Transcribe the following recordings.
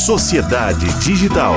Sociedade Digital.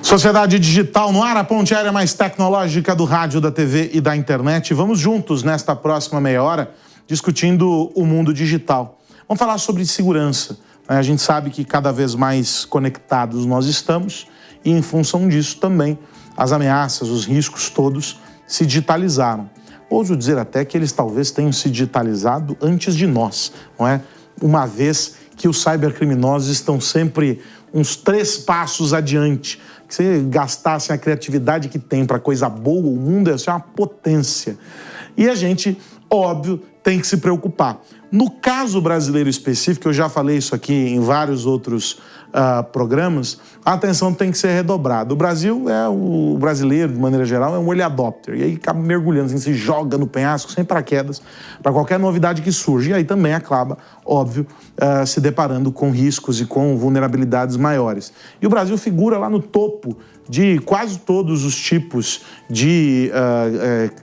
Sociedade Digital no ar, a ponte aérea mais tecnológica do rádio, da TV e da internet. Vamos juntos nesta próxima meia hora discutindo o mundo digital. Vamos falar sobre segurança. A gente sabe que cada vez mais conectados nós estamos e em função disso também as ameaças, os riscos todos se digitalizaram. Ouso dizer até que eles talvez tenham se digitalizado antes de nós, não é? Uma vez que os cybercriminosos estão sempre uns 3 passos adiante. Que se gastassem a criatividade que tem para coisa boa, o mundo ia ser uma potência. E a gente, óbvio, tem que se preocupar. No caso brasileiro específico, eu já falei isso aqui em vários outros programas, a atenção tem que ser redobrada. O Brasil o brasileiro, de maneira geral, é um early adopter. E aí acaba mergulhando, assim, se joga no penhasco sem paraquedas para qualquer novidade que surge. E aí também acaba, óbvio, se deparando com riscos e com vulnerabilidades maiores. E o Brasil figura lá no topo de quase todos os tipos de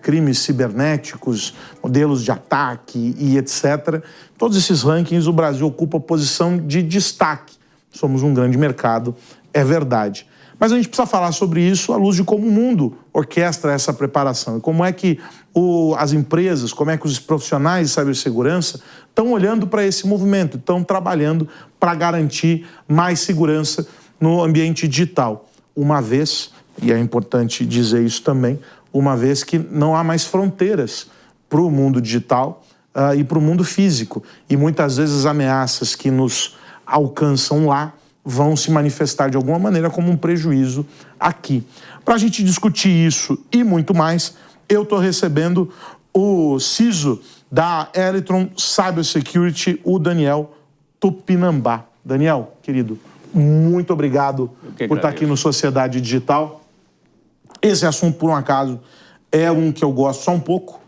crimes cibernéticos, modelos de ataque e etc. Todos esses rankings, o Brasil ocupa posição de destaque. Somos um grande mercado, é verdade. Mas a gente precisa falar sobre isso à luz de como o mundo orquestra essa preparação e como é que as empresas, como é que os profissionais de cibersegurança estão olhando para esse movimento, estão trabalhando para garantir mais segurança no ambiente digital. Uma vez, e é importante dizer isso também, uma vez que não há mais fronteiras para o mundo digital e para o mundo físico. E muitas vezes as ameaças que nos alcançam lá vão se manifestar de alguma maneira como um prejuízo aqui. Para a gente discutir isso e muito mais, eu estou recebendo o CISO da Electron Cybersecurity, o Daniel Tupinambá. Daniel, querido, muito obrigado por estar aqui no Sociedade Digital. Esse assunto, por um acaso, é um que eu gosto só um pouco,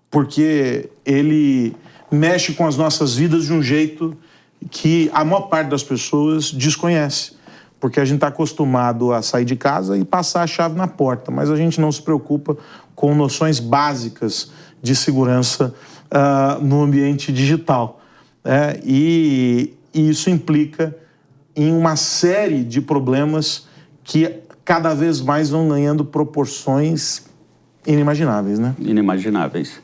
porque ele mexe com as nossas vidas de um jeito que a maior parte das pessoas desconhece, porque a gente está acostumado a sair de casa e passar a chave na porta, mas a gente não se preocupa com noções básicas de segurança no ambiente digital. E isso implica em uma série de problemas que cada vez mais vão ganhando proporções inimagináveis, né? Inimagináveis.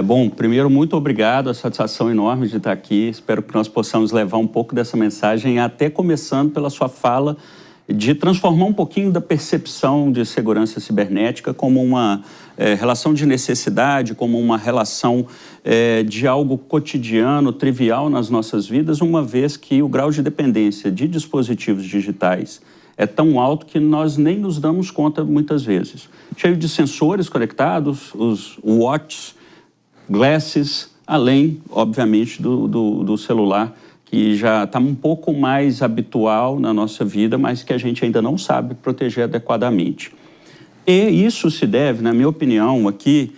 Bom, primeiro, muito obrigado, a satisfação enorme de estar aqui. Espero que nós possamos levar um pouco dessa mensagem, até começando pela sua fala, de transformar um pouquinho da percepção de segurança cibernética como uma relação de necessidade, como uma relação de algo cotidiano, trivial nas nossas vidas, uma vez que o grau de dependência de dispositivos digitais é tão alto que nós nem nos damos conta muitas vezes. Cheio de sensores conectados, os watches, glasses, além, obviamente, do celular, que já está um pouco mais habitual na nossa vida, mas que a gente ainda não sabe proteger adequadamente. E isso se deve, na minha opinião, aqui,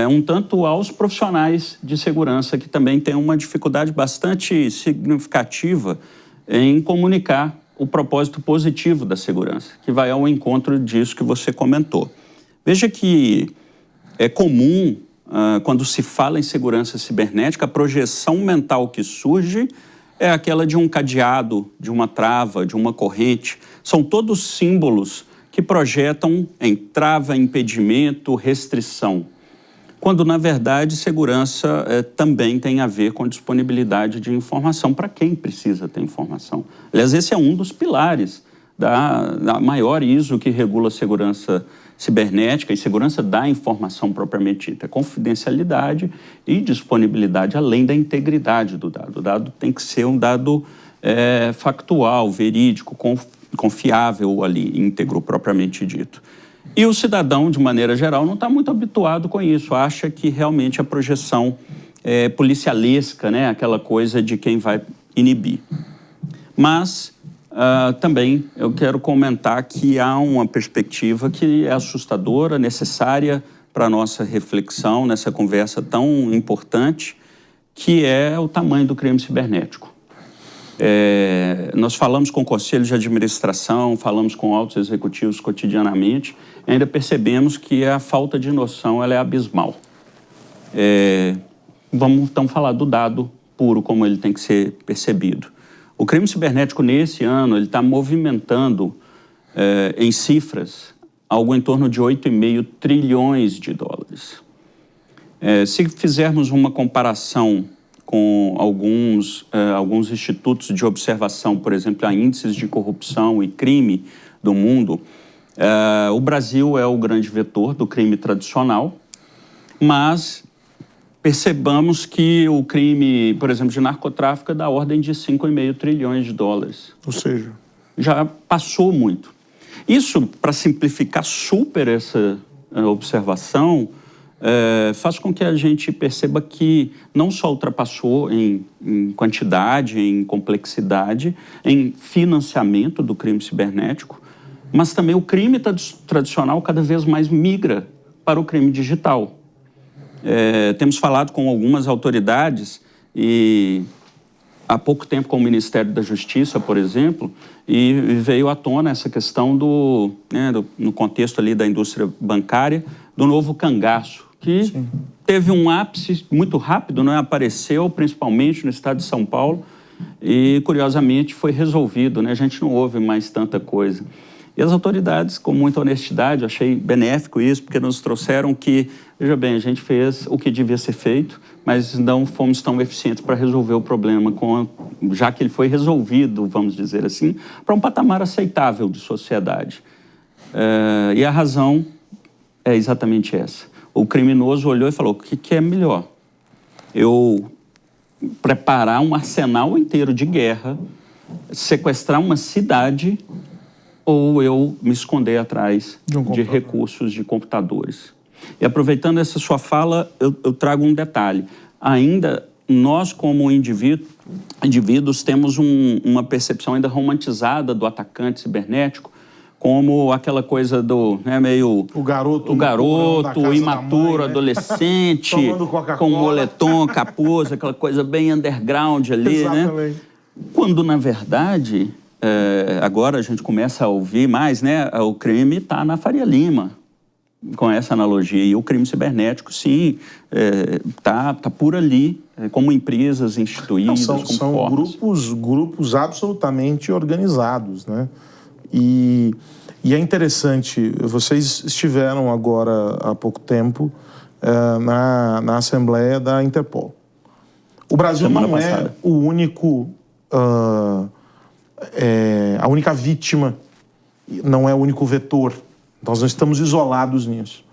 um tanto aos profissionais de segurança, que também têm uma dificuldade bastante significativa em comunicar o propósito positivo da segurança, que vai ao encontro disso que você comentou. Veja que é comum, quando se fala em segurança cibernética, a projeção mental que surge é aquela de um cadeado, de uma trava, de uma corrente. São todos símbolos que projetam em trava, impedimento, restrição. Quando, na verdade, segurança também tem a ver com disponibilidade de informação para quem precisa ter informação. Aliás, esse é um dos pilares da maior ISO que regula a segurança cibernética e segurança da informação propriamente dita. Confidencialidade e disponibilidade, além da integridade do dado. O dado tem que ser um dado factual, verídico, confiável ali, íntegro propriamente dito. E o cidadão, de maneira geral, não está muito habituado com isso. Acha que realmente a projeção policialesca, né? Aquela coisa de quem vai inibir. Mas também eu quero comentar que há uma perspectiva que é assustadora, necessária para a nossa reflexão nessa conversa tão importante, que é o tamanho do crime cibernético. Nós falamos com conselhos de administração, falamos com altos executivos cotidianamente, e ainda percebemos que a falta de noção ela é abismal. Vamos então falar do dado puro, como ele tem que ser percebido. O crime cibernético, nesse ano, ele está movimentando, em cifras, algo em torno de 8,5 trilhões de dólares. Se fizermos uma comparação com alguns institutos de observação, por exemplo, a índices de corrupção e crime do mundo, o Brasil é o grande vetor do crime tradicional, mas percebamos que o crime, por exemplo, de narcotráfico é da ordem de 5,5 trilhões de dólares. Ou seja, já passou muito. Isso, para simplificar super essa observação, faz com que a gente perceba que não só ultrapassou em quantidade, em complexidade, em financiamento do crime cibernético, mas também o crime tradicional cada vez mais migra para o crime digital. Temos falado com algumas autoridades e há pouco tempo com o Ministério da Justiça, por exemplo, e veio à tona essa questão no contexto ali da indústria bancária, do novo cangaço, que Sim. teve um ápice muito rápido, apareceu principalmente no estado de São Paulo e, curiosamente, foi resolvido, a gente não ouve mais tanta coisa. E as autoridades, com muita honestidade, achei benéfico isso, porque nos trouxeram que, veja bem, a gente fez o que devia ser feito, mas não fomos tão eficientes para resolver o problema, já que ele foi resolvido, vamos dizer assim, para um patamar aceitável de sociedade. E a razão é exatamente essa. O criminoso olhou e falou, o que é melhor? Eu preparar um arsenal inteiro de guerra, sequestrar uma cidade, ou eu me esconder atrás de recursos de computadores. E aproveitando essa sua fala, eu trago um detalhe. Ainda, nós como indivíduos temos uma percepção ainda romantizada do atacante cibernético, como aquela coisa do, meio... O garoto imaturo, adolescente, com moletom, capuz, aquela coisa bem underground ali, Exatamente. Quando, na verdade... agora a gente começa a ouvir mais, o crime está na Faria Lima, com essa analogia. E o crime cibernético, sim, está por ali, como empresas instituídas, são grupos absolutamente organizados, E é interessante, vocês estiveram agora há pouco tempo na Assembleia da Interpol. O Brasil não é o único... a única vítima, não é o único vetor. Nós não estamos isolados nisso.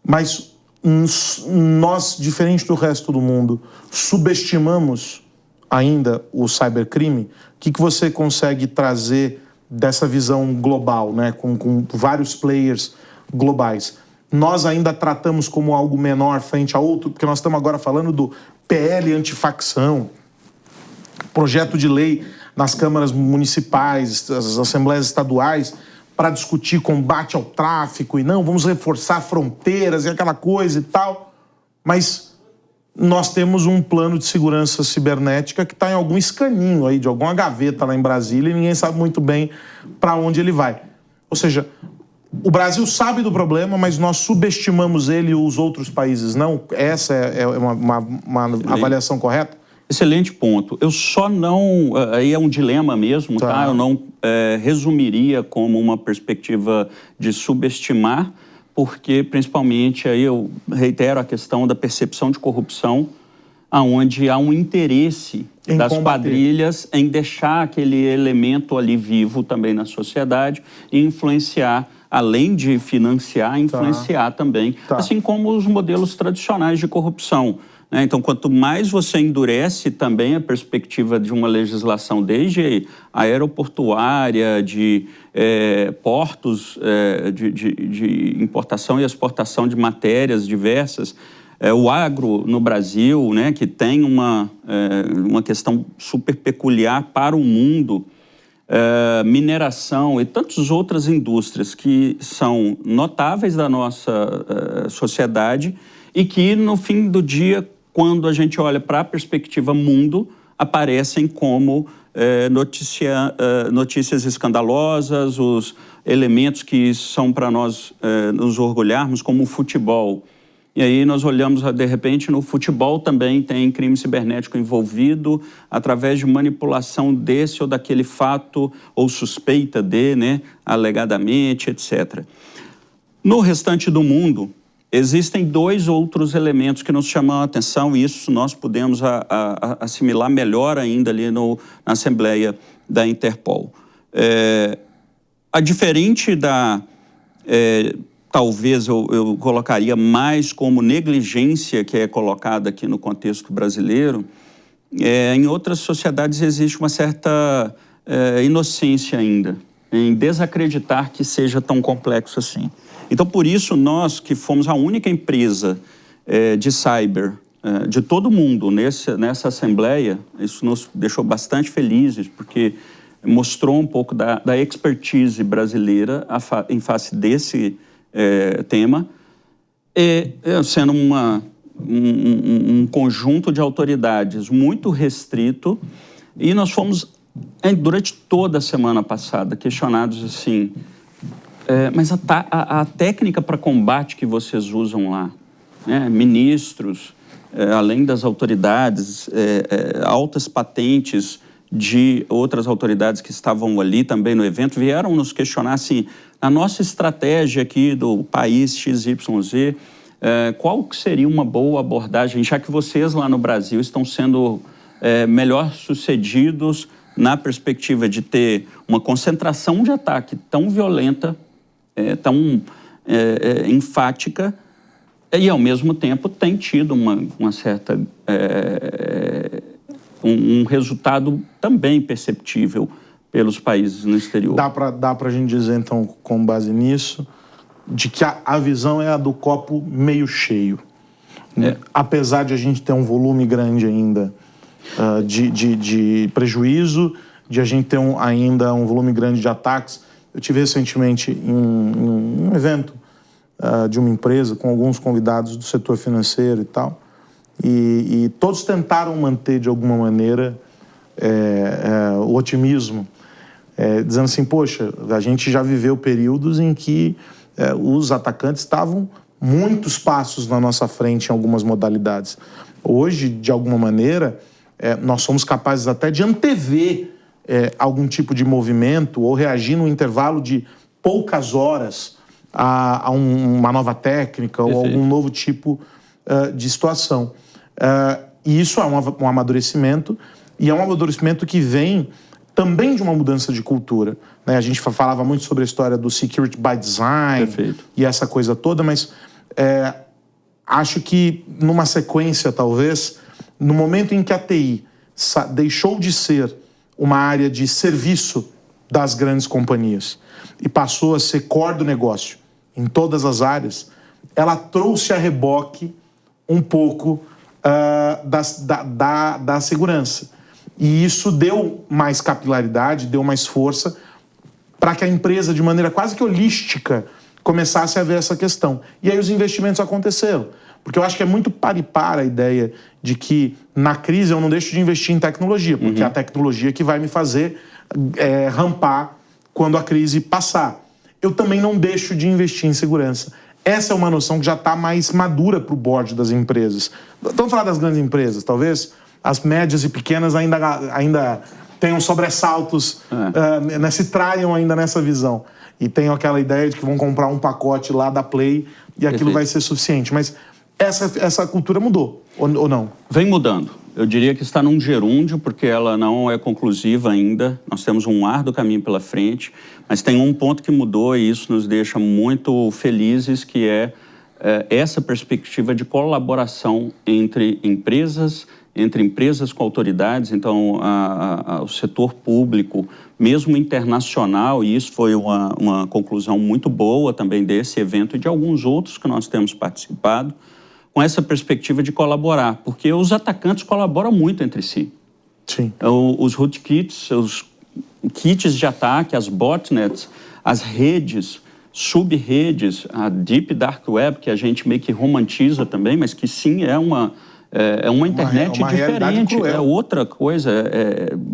Mas nós, diferente do resto do mundo, subestimamos ainda o cybercrime. O que você consegue trazer dessa visão global, com vários players globais? Nós ainda tratamos como algo menor frente a outro, porque nós estamos agora falando do PL antifacção, projeto de lei nas câmaras municipais, as assembleias estaduais, para discutir combate ao tráfico e não, vamos reforçar fronteiras e aquela coisa e tal. Mas nós temos um plano de segurança cibernética que está em algum escaninho aí, de alguma gaveta lá em Brasília, e ninguém sabe muito bem para onde ele vai. Ou seja, o Brasil sabe do problema, mas nós subestimamos ele e os outros países não? Essa é uma avaliação correta? Excelente ponto. Eu só não... Aí é um dilema mesmo, tá? Eu não resumiria como uma perspectiva de subestimar, porque, principalmente, aí eu reitero a questão da percepção de corrupção, onde há um interesse das quadrilhas em deixar aquele elemento ali vivo também na sociedade e influenciar, além de financiar, influenciar também, assim como os modelos tradicionais de corrupção. Então, quanto mais você endurece também a perspectiva de uma legislação, desde a aeroportuária, de portos de importação e exportação de matérias diversas, o agro no Brasil, que tem uma questão super peculiar para o mundo, mineração e tantas outras indústrias que são notáveis da nossa sociedade e que, no fim do dia, quando a gente olha para a perspectiva mundo, aparecem como notícias escandalosas, os elementos que são para nós nos orgulharmos, como o futebol. E aí nós olhamos, de repente, no futebol também tem crime cibernético envolvido, através de manipulação desse ou daquele fato, ou suspeita de, né, alegadamente, etc. No restante do mundo, existem 2 outros elementos que nos chamam a atenção, e isso nós podemos assimilar melhor ainda ali na Assembleia da Interpol. A diferente da... talvez eu colocaria mais como negligência que é colocada aqui no contexto brasileiro, em outras sociedades existe uma certa inocência ainda, em desacreditar que seja tão complexo assim. Então, por isso, nós que fomos a única empresa de cyber de todo mundo nessa Assembleia, isso nos deixou bastante felizes, porque mostrou um pouco da expertise brasileira em face desse tema, sendo um conjunto de autoridades muito restrito, e nós fomos, durante toda a semana passada, questionados assim, mas a técnica para combate que vocês usam lá, né, ministros, além das autoridades, altas patentes de outras autoridades que estavam ali também no evento, vieram nos questionar assim, a nossa estratégia aqui do país XYZ, qual que seria uma boa abordagem, já que vocês lá no Brasil estão sendo melhor sucedidos na perspectiva de ter uma concentração de ataque tão violenta, tão enfática, e ao mesmo tempo tem tido uma certa... um resultado também perceptível pelos países no exterior. Dá para a gente dizer, então, com base nisso, de que a visão é a do copo meio cheio. Apesar de a gente ter um volume grande ainda de prejuízo, de a gente ter ainda um volume grande de ataques. Eu tive recentemente em um evento de uma empresa com alguns convidados do setor financeiro e tal, e todos tentaram manter, de alguma maneira, o otimismo, dizendo assim, poxa, a gente já viveu períodos em que os atacantes estavam muitos passos na nossa frente em algumas modalidades. Hoje, de alguma maneira, nós somos capazes até de antever algum tipo de movimento ou reagir no intervalo de poucas horas a uma nova técnica ou algum novo tipo de situação. E isso é um amadurecimento, e é um amadurecimento que vem também de uma mudança de cultura, né? A gente falava muito sobre a história do security by design. Perfeito. E essa coisa toda, mas acho que numa sequência, talvez, no momento em que a TI deixou de ser uma área de serviço das grandes companhias e passou a ser core do negócio em todas as áreas, ela trouxe a reboque um pouco da segurança. E isso deu mais capilaridade, deu mais força para que a empresa, de maneira quase que holística, começasse a ver essa questão. E aí os investimentos aconteceram. Porque eu acho que é muito par e par a ideia de que na crise eu não deixo de investir em tecnologia, porque é a tecnologia que vai me fazer rampar quando a crise passar. Eu também não deixo de investir em segurança. Essa é uma noção que já está mais madura para o board das empresas. Vamos falar das grandes empresas, talvez as médias e pequenas ainda tenham sobressaltos, se traiam ainda nessa visão. E tenham aquela ideia de que vão comprar um pacote lá da Play e aquilo vai ser suficiente. Mas essa cultura mudou, ou não? Vem mudando. Eu diria que está num gerúndio, porque ela não é conclusiva ainda. Nós temos um árduo caminho pela frente, mas tem um ponto que mudou e isso nos deixa muito felizes, que é essa perspectiva de colaboração entre empresas com autoridades. Então, o setor público, mesmo internacional, e isso foi uma conclusão muito boa também desse evento e de alguns outros que nós temos participado, com essa perspectiva de colaborar, porque os atacantes colaboram muito entre si. Sim. Os rootkits, os kits de ataque, as botnets, as redes, sub-redes, a Deep Dark Web, que a gente meio que romantiza também, mas que sim é uma internet diferente, é outra coisa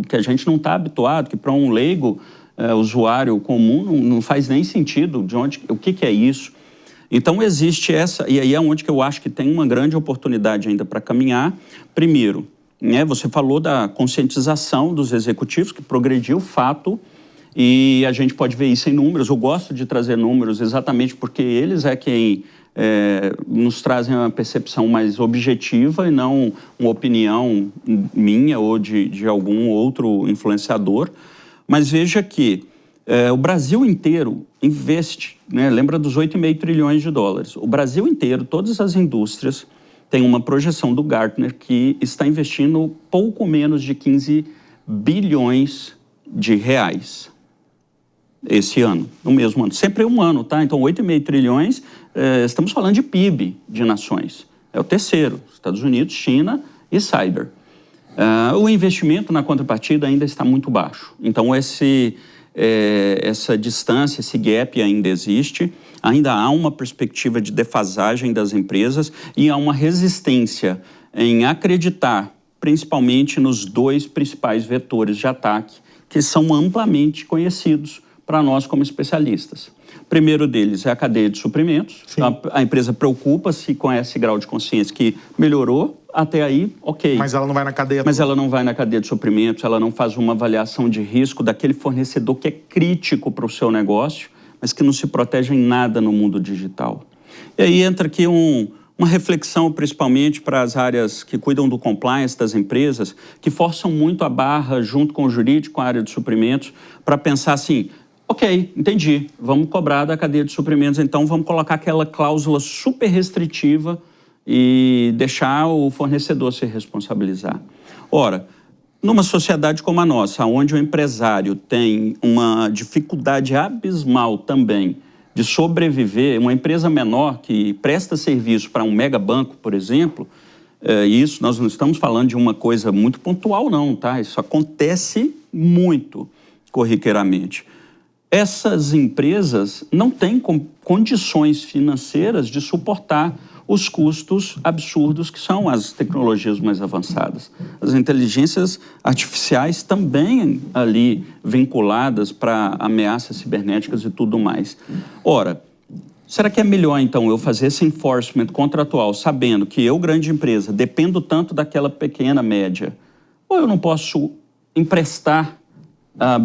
que a gente não está habituado, que para um leigo, usuário comum, não faz nem sentido o que é isso. Então, existe essa, e aí é onde que eu acho que tem uma grande oportunidade ainda para caminhar. Primeiro, né, você falou da conscientização dos executivos, que progrediu, fato, e a gente pode ver isso em números. Eu gosto de trazer números exatamente porque eles é quem nos trazem uma percepção mais objetiva e não uma opinião minha ou de algum outro influenciador. Mas veja que o Brasil inteiro investe, né, lembra dos 8,5 trilhões de dólares. O Brasil inteiro, todas as indústrias, tem uma projeção do Gartner que está investindo pouco menos de 15 bilhões de reais esse ano, no mesmo ano. Sempre é um ano, tá? Então, 8,5 trilhões, estamos falando de PIB de nações. É o terceiro, Estados Unidos, China e Cyber. O investimento na contrapartida ainda está muito baixo. Então, essa distância, esse gap ainda existe. Ainda há uma perspectiva de defasagem das empresas e há uma resistência em acreditar, principalmente nos dois principais vetores de ataque, que são amplamente conhecidos para nós como especialistas. O primeiro deles é a cadeia de suprimentos. A empresa preocupa-se com esse grau de consciência que melhorou, até aí, ok. Mas ela não vai na cadeia. Mas ela não vai na cadeia de suprimentos, ela não faz uma avaliação de risco daquele fornecedor que é crítico para o seu negócio, mas que não se protege em nada no mundo digital. E aí entra aqui uma reflexão, principalmente para as áreas que cuidam do compliance das empresas, que forçam muito a barra junto com o jurídico, com a área de suprimentos, para pensar assim, ok, entendi, vamos cobrar da cadeia de suprimentos, então vamos colocar aquela cláusula super restritiva e deixar o fornecedor se responsabilizar. Ora, numa sociedade como a nossa, onde o empresário tem uma dificuldade abismal também de sobreviver, uma empresa menor que presta serviço para um megabanco, por exemplo, isso nós não estamos falando de uma coisa muito pontual não, tá? Isso acontece muito corriqueiramente. Essas empresas não têm condições financeiras de suportar os custos absurdos que são as tecnologias mais avançadas. As inteligências artificiais também ali vinculadas para ameaças cibernéticas e tudo mais. Ora, será que é melhor, então, eu fazer esse enforcement contratual sabendo que eu, grande empresa, dependo tanto daquela pequena, média, ou eu não posso emprestar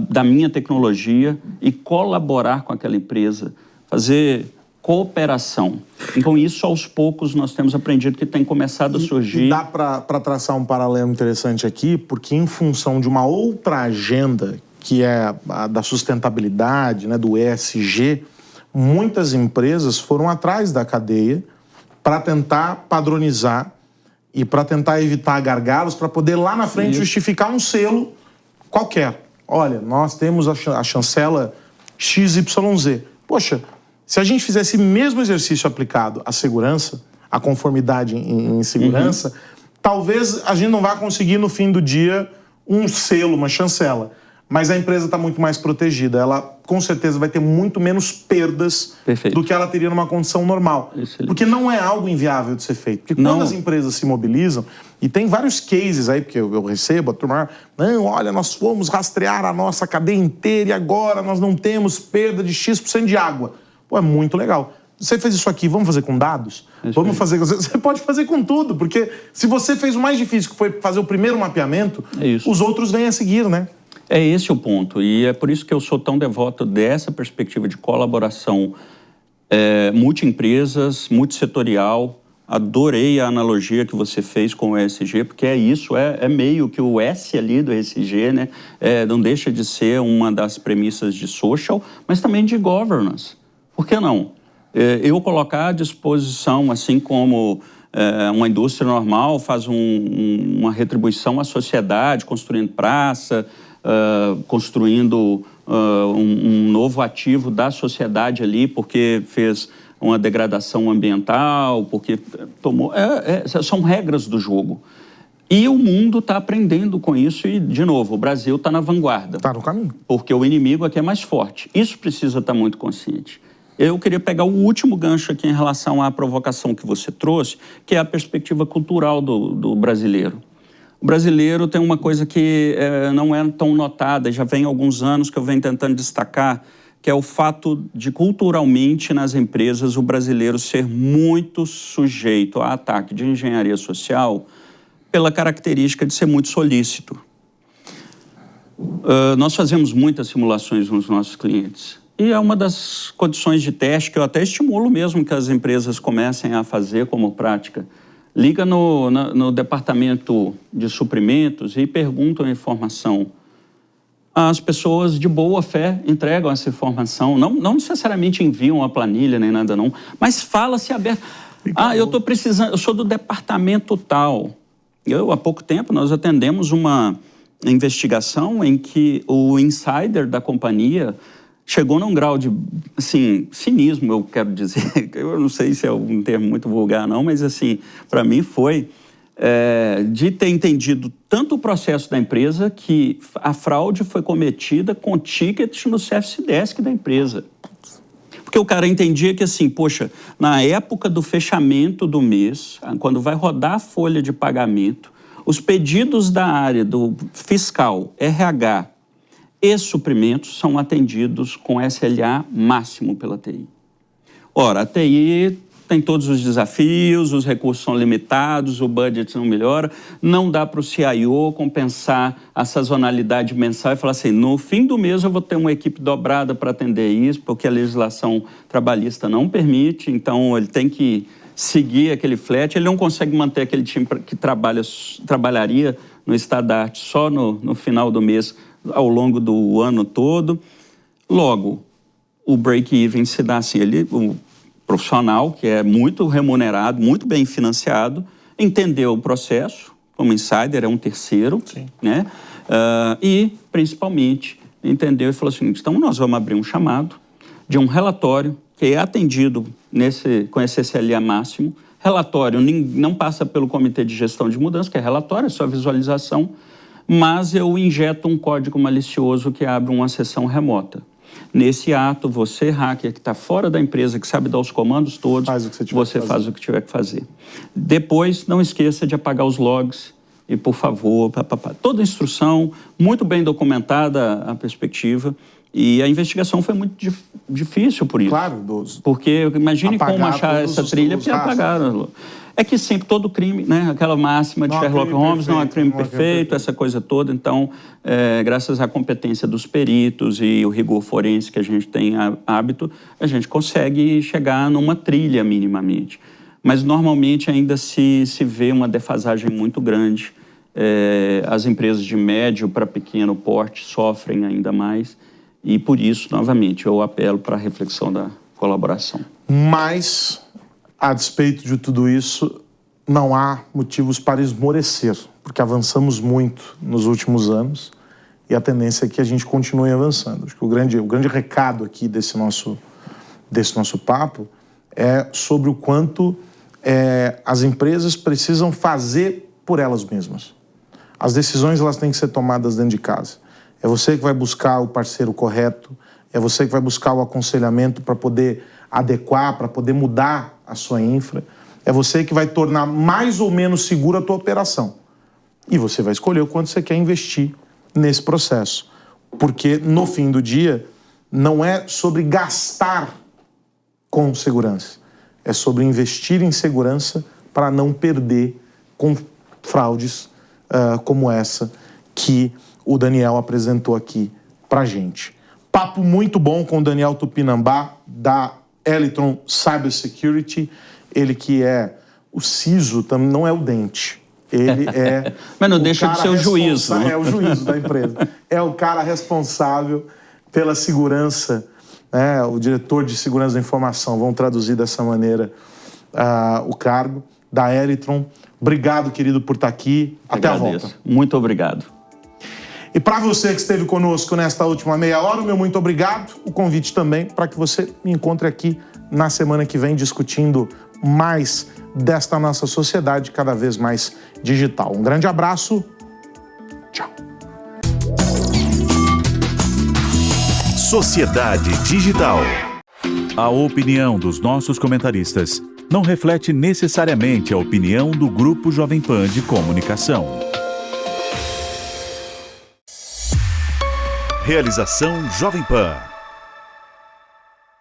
da minha tecnologia e colaborar com aquela empresa, fazer cooperação. Então, isso aos poucos nós temos aprendido que tem começado a surgir. E dá para traçar um paralelo interessante aqui, porque em função de uma outra agenda, que é a da sustentabilidade, né, do ESG, muitas empresas foram atrás da cadeia para tentar padronizar e para tentar evitar gargalos, para poder lá na frente justificar um selo qualquer. Olha, nós temos a chancela XYZ. Poxa, se a gente fizesse o mesmo exercício aplicado à segurança, à conformidade em segurança, talvez a gente não vá conseguir no fim do dia um selo, uma chancela. Mas a empresa está muito mais protegida. Ela, com certeza, vai ter muito menos perdas do que ela teria numa condição normal. Excelente. Porque não é algo inviável de ser feito. Porque quando as empresas se mobilizam, e tem vários cases aí, porque eu recebo a turma, não, olha, nós fomos rastrear a nossa cadeia inteira e agora nós não temos perda de X% de água. Pô, é muito legal. Você fez isso aqui, vamos fazer com dados? Vamos fazer... Você pode fazer com tudo, porque se você fez o mais difícil, que foi fazer o primeiro mapeamento, os outros vêm a seguir, né? É esse o ponto, e é por isso que eu sou tão devoto dessa perspectiva de colaboração multi-empresas, multissetorial. Adorei a analogia que você fez com o ESG, porque é isso, é meio que o S ali do ESG, né? Não deixa de ser uma das premissas de social, mas também de governance. Por que não? Eu colocar à disposição, assim como uma indústria normal faz uma retribuição à sociedade, construindo praça, construindo um novo ativo da sociedade ali, porque fez uma degradação ambiental, porque tomou... são regras do jogo. E o mundo está aprendendo com isso e, de novo, o Brasil está na vanguarda. Está no caminho. Porque o inimigo aqui é mais forte. Isso precisa estar muito consciente. Eu queria pegar o último gancho aqui em relação à provocação que você trouxe, que é a perspectiva cultural do brasileiro. O brasileiro tem uma coisa que não é tão notada, já vem há alguns anos que eu venho tentando destacar, que é o fato de, culturalmente, nas empresas, o brasileiro ser muito sujeito a ataque de engenharia social pela característica de ser muito solícito. Nós fazemos muitas simulações nos nossos clientes e é uma das condições de teste que eu até estimulo mesmo que as empresas comecem a fazer como prática. Liga no departamento de suprimentos e perguntam a informação. As pessoas de boa fé entregam essa informação, não necessariamente enviam a planilha nem nada não, mas fala-se aberto. Eu estou precisando, eu sou do departamento tal. Há pouco tempo nós atendemos uma investigação em que o insider da companhia chegou num grau de, assim, cinismo, eu quero dizer, eu não sei se é um termo muito vulgar não, mas assim, para mim foi... de ter entendido tanto o processo da empresa que a fraude foi cometida com ticket no service desk da empresa. Porque o cara entendia que assim, poxa, na época do fechamento do mês, quando vai rodar a folha de pagamento, os pedidos da área do fiscal, RH e suprimentos são atendidos com SLA máximo pela TI. Ora, a TI... tem todos os desafios, os recursos são limitados, o budget não melhora, não dá para o CIO compensar a sazonalidade mensal e falar assim, no fim do mês eu vou ter uma equipe dobrada para atender isso, porque a legislação trabalhista não permite, então ele tem que seguir aquele flat, ele não consegue manter aquele time que trabalharia no estado da arte só no final do mês, ao longo do ano todo. Logo, o break-even se dá assim, o profissional, que é muito remunerado, muito bem financiado, entendeu o processo, como insider, é um terceiro, né? E, principalmente, entendeu e falou assim, então nós vamos abrir um chamado de um relatório que é atendido com esse SLA máximo. Relatório não passa pelo Comitê de Gestão de Mudança, que é relatório, é só visualização, mas eu injeto um código malicioso que abre uma sessão remota. Nesse ato, você, hacker, que está fora da empresa, que sabe dar os comandos todos, você faz o que tiver que fazer. Depois, não esqueça de apagar os logs e, por favor, toda a instrução, muito bem documentada a perspectiva. E a investigação foi muito difícil por isso. Claro, porque imagine como achar essa trilha, porque apagaram. É que sempre todo crime, né? Aquela máxima de Sherlock Holmes, não há crime perfeito, essa coisa toda. Então, graças à competência dos peritos e o rigor forense que a gente tem hábito, a gente consegue chegar numa trilha minimamente. Mas, normalmente, ainda se vê uma defasagem muito grande. As empresas de médio para pequeno porte sofrem ainda mais. E, por isso, novamente, eu apelo para a reflexão da colaboração. Mas, a despeito de tudo isso, não há motivos para esmorecer, porque avançamos muito nos últimos anos e a tendência é que a gente continue avançando. Acho que o grande recado aqui desse nosso papo é sobre o quanto as empresas precisam fazer por elas mesmas. As decisões elas têm que ser tomadas dentro de casa. É você que vai buscar o parceiro correto, é você que vai buscar o aconselhamento para poder adequar, para poder mudar a sua infra. É você que vai tornar mais ou menos segura a tua operação. E você vai escolher o quanto você quer investir nesse processo. Porque, no fim do dia, não é sobre gastar com segurança. É sobre investir em segurança para não perder com fraudes como essa que o Daniel apresentou aqui pra gente. Papo muito bom com o Daniel Tupinambá, da Elitron Cybersecurity. Ele que é o CISO, não é o dente. Ele é mas não deixa de ser o juízo, né? É o juízo da empresa. É o cara responsável pela segurança, né? O diretor de segurança da informação, vamos traduzir dessa maneira o cargo da Elitron. Obrigado, querido, por estar aqui. Até a volta. Muito obrigado. E para você que esteve conosco nesta última meia hora, o meu muito obrigado. O convite também para que você me encontre aqui na semana que vem discutindo mais desta nossa sociedade cada vez mais digital. Um grande abraço. Tchau. Sociedade Digital. A opinião dos nossos comentaristas não reflete necessariamente a opinião do Grupo Jovem Pan de Comunicação. Realização Jovem Pan.